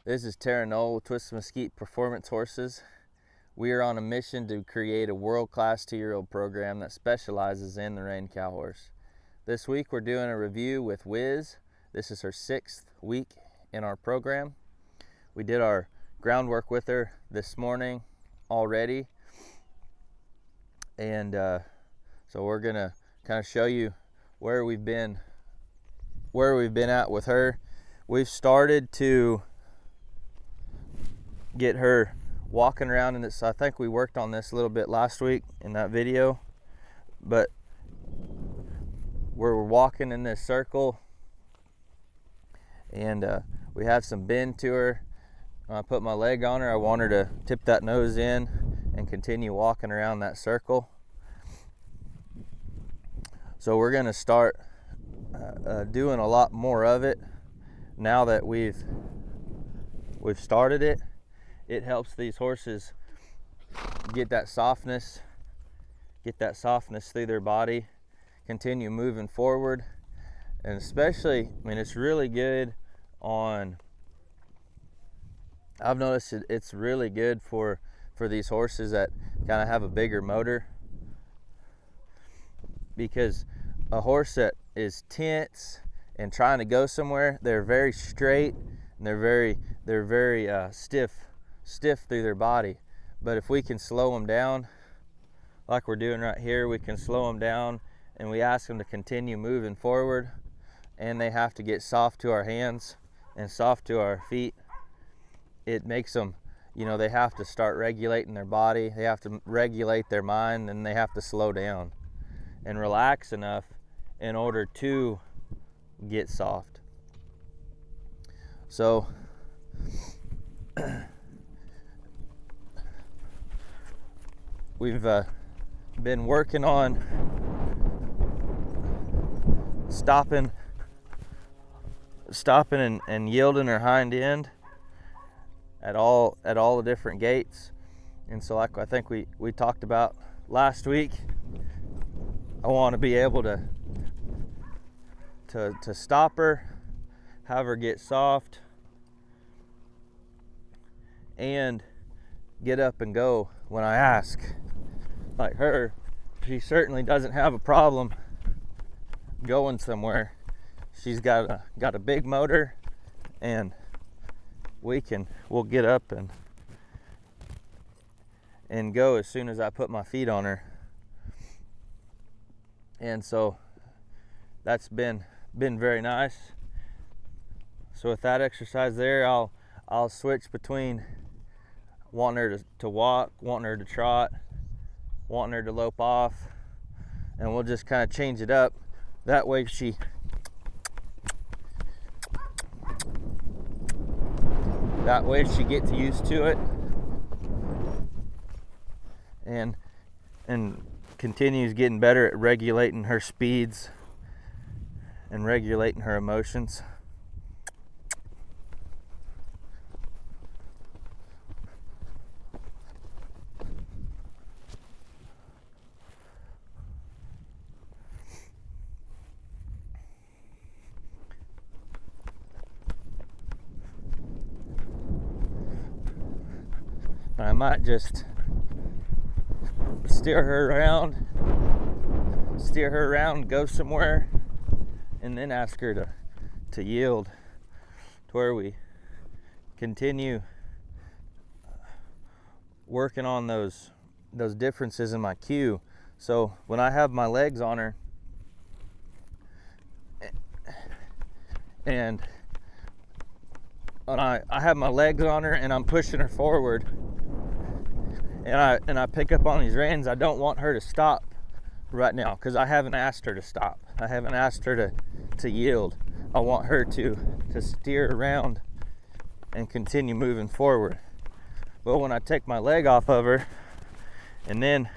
This is Tarron with Twist Mesquite Performance Horses. We are on a mission to create a world-class 2-year-old program that specializes in the rein cow horse. This week we're doing a review with Whiz. This is her 6th week in our program. We did our groundwork with her this morning already, and so we're gonna kind of show you where we've been at with her. We've started to get her walking around in this. I think we worked on this a little bit last week in that video, but we're walking in this circle, and we have some bend to her. When I put my leg on her, I want her to tip that nose in and continue walking around that circle. So we're going to start doing a lot more of it now that we've started it. It helps these horses get that softness through their body, continue moving forward, and especially, I mean, it's really good on, I've noticed it's really good for these horses that kind of have a bigger motor, because a horse that is tense and trying to go somewhere, they're very straight and they're very stiff through their body. But if we can slow them down like we're doing right here, we can slow them down and we ask them to continue moving forward, and they have to get soft to our hands and soft to our feet. It makes them, you know, they have to start regulating their body, they have to regulate their mind, and they have to slow down and relax enough in order to get soft. So we've been working on stopping and yielding her hind end at all the different gaits. And so, like I think we talked about last week, I want to be able to stop her, have her get soft, and get up and go when I ask. Like her, she certainly doesn't have a problem going somewhere. She's got a big motor, and we'll get up and go as soon as I put my feet on her. And so that's been very nice. So with that exercise there, I'll switch between wanting her to walk, wanting her to trot, wanting her to lope off, and we'll just kind of change it up. That way she gets used to it and continues getting better at regulating her speeds and regulating her emotions. I might just steer her around, go somewhere, and then ask her to yield to where we continue working on those differences in my cue. So when I have my legs on her and when I have my legs on her and I'm pushing her forward, and I pick up on these reins, I don't want her to stop right now, because I haven't asked her to stop. I haven't asked her to yield. I want her to steer around and continue moving forward. But when I take my leg off of her and then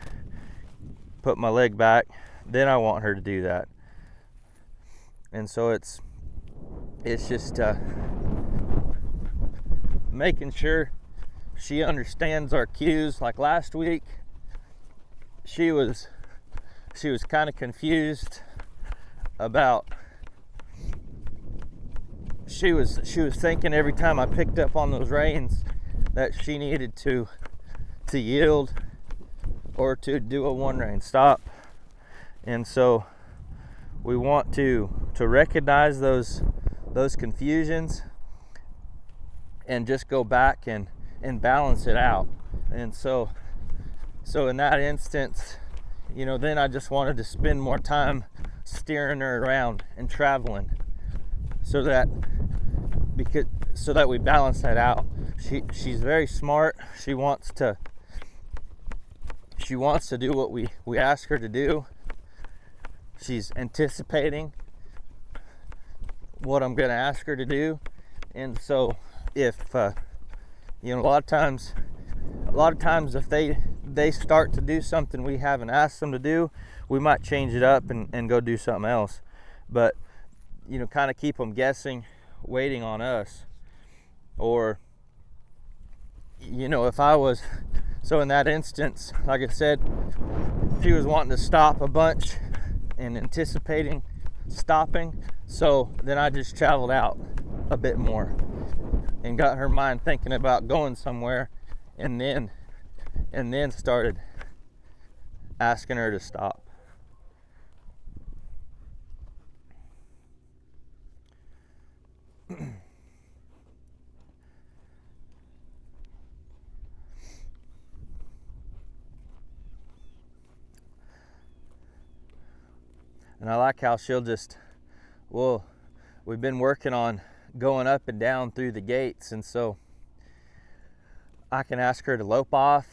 put my leg back, then I want her to do that. And so it's just making sure she understands our cues. Like last week, she was kind of confused about she was thinking every time I picked up on those reins that she needed to yield or to do a one rein stop. And so we want to recognize those confusions and just go back and balance it out. And so in that instance, you know, then I just wanted to spend more time steering her around and traveling so that we balance that out. She's very smart. She wants to do what we ask her to do. She's anticipating what I'm going to ask her to do. And so if you know, a lot of times if they start to do something we haven't asked them to do, we might change it up and go do something else. But, you know, kind of keep them guessing, waiting on us. Or, you know, so in that instance, like I said, she was wanting to stop a bunch and anticipating stopping. So then I just traveled out a bit more and got her mind thinking about going somewhere, and then started asking her to stop. And I like how she'll just, we've been working on going up and down through the gates, and so I can ask her to lope off,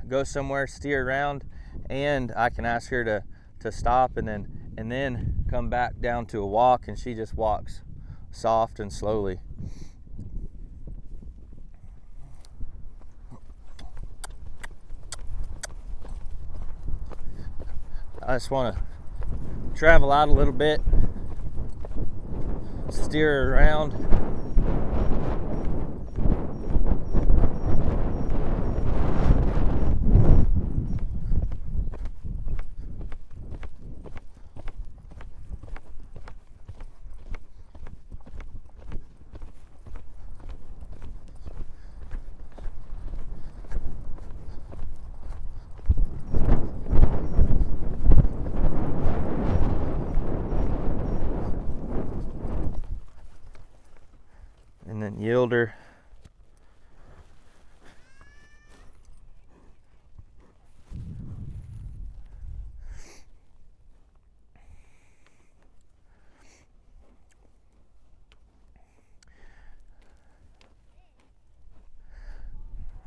go somewhere, steer around, and I can ask her to stop and then come back down to a walk, and she just walks soft and slowly. I just want to travel out a little bit, steer her around. And then yield her.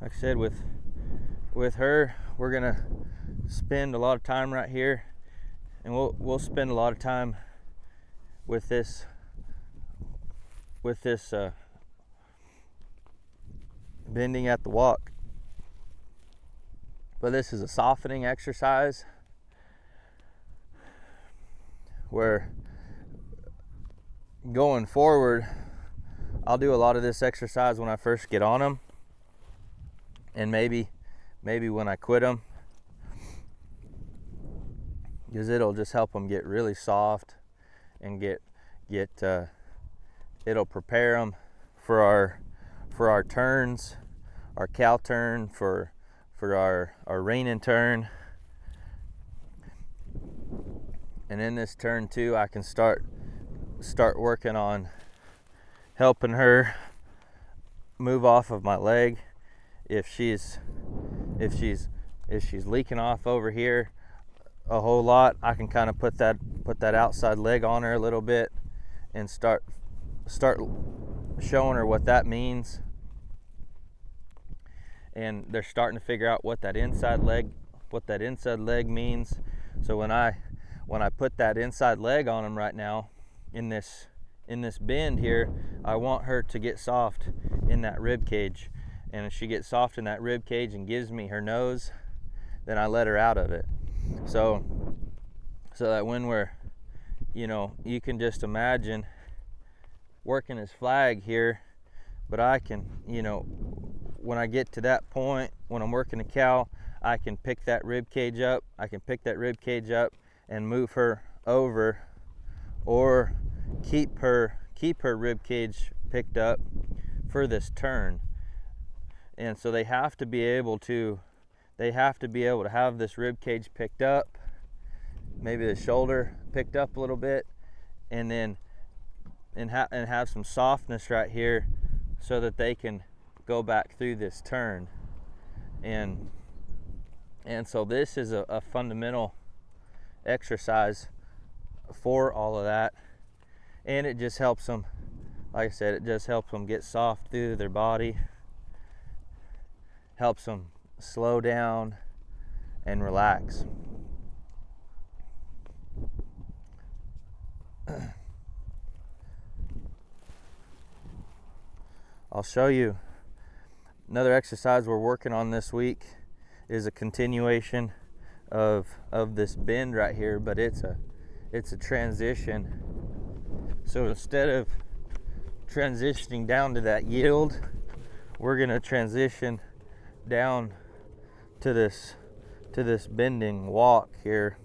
Like I said, with her, we're gonna spend a lot of time right here, and we'll spend a lot of time with this bending at the walk. But this is a softening exercise where going forward, I'll do a lot of this exercise when I first get on them, and maybe when I quit them, because it'll just help them get really soft and it'll prepare them for our turns, our cow turn, for our reining turn. And in this turn too, I can start working on helping her move off of my leg. If she's leaking off over here a whole lot, I can kind of put that outside leg on her a little bit and start showing her what that means. And they're starting to figure out what that inside leg means. So when I put that inside leg on them right now in this bend here, I want her to get soft in that rib cage. And if she gets soft in that rib cage and gives me her nose, then I let her out of it. So that when we're, you know, you can just imagine working his flag here, but I can, you know, when I get to that point, when I'm working a cow, I can pick that rib cage up. and move her over, or keep her keep her rib cage picked up for this turn. And so they have to be able to have this rib cage picked up, maybe the shoulder picked up a little bit, and then have some softness right here so that they can go back through this turn. And so this is a fundamental exercise for all of that, and it just helps them, like I said, it just helps them get soft through their body, helps them slow down and relax. I'll show you another exercise we're working on this week. Is a continuation of this bend right here, but it's a transition. So instead of transitioning down to that yield, we're going to transition down to this bending walk here,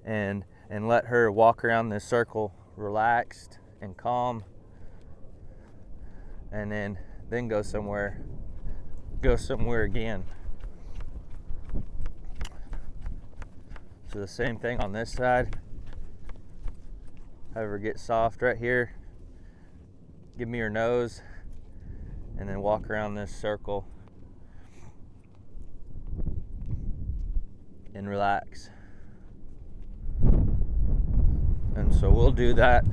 and let her walk around this circle relaxed and calm, and then go somewhere again. So the same thing on this side. Have her get soft right here. Give me your nose, and then walk around this circle and relax. And so we'll do that.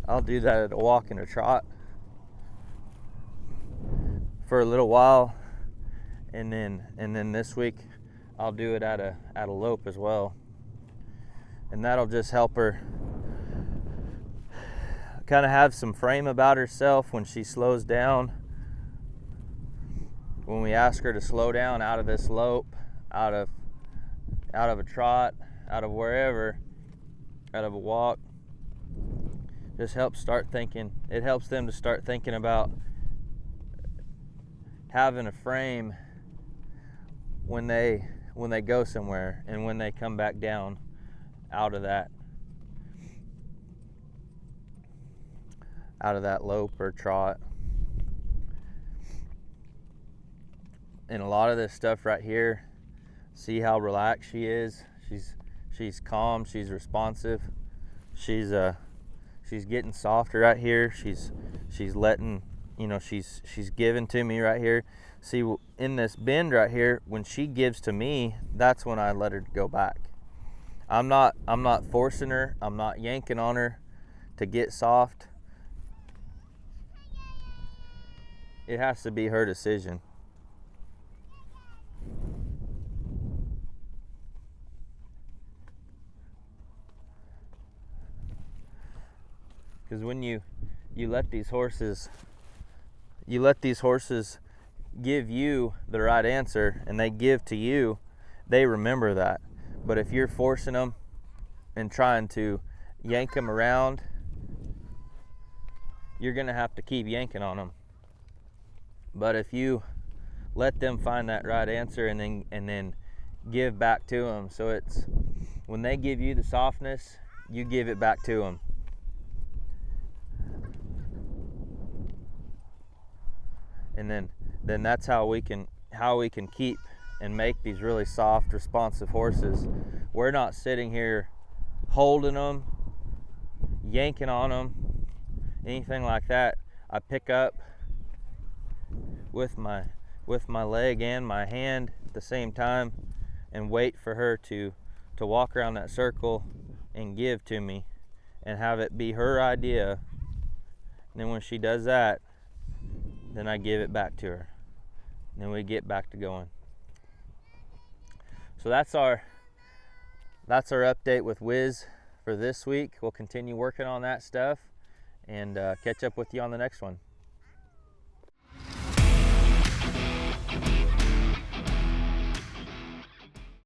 I'll do that at a walk and a trot for a little while, and then this week I'll do it at a lope as well, and that'll just help her kind of have some frame about herself when she slows down. When we ask her to slow down out of this lope, out of a trot, out of wherever, out of a walk, just helps start thinking. It helps them to start thinking about having a frame when they go somewhere, and when they come back down out of that lope or trot. And a lot of this stuff right here, see how relaxed she is. She's calm, she's responsive, she's getting softer right here. She's letting, she's giving to me right here. See, in this bend right here, when she gives to me, that's when I let her go back. I'm not forcing her, I'm not yanking on her to get soft. It has to be her decision. Because when you let these horses give you the right answer, and they give to you, they remember that. But if you're forcing them and trying to yank them around, you're gonna have to keep yanking on them. But if you let them find that right answer and then give back to them, so it's when they give you the softness, you give it back to them. And then that's how we can keep and make these really soft, responsive horses. We're not sitting here holding them, yanking on them, anything like that. I pick up with my leg and my hand at the same time, and wait for her to walk around that circle and give to me, and have it be her idea. And then when she does that, then I give it back to her. And then we get back to going. So that's our update with Whiz for this week. We'll continue working on that stuff, and catch up with you on the next one.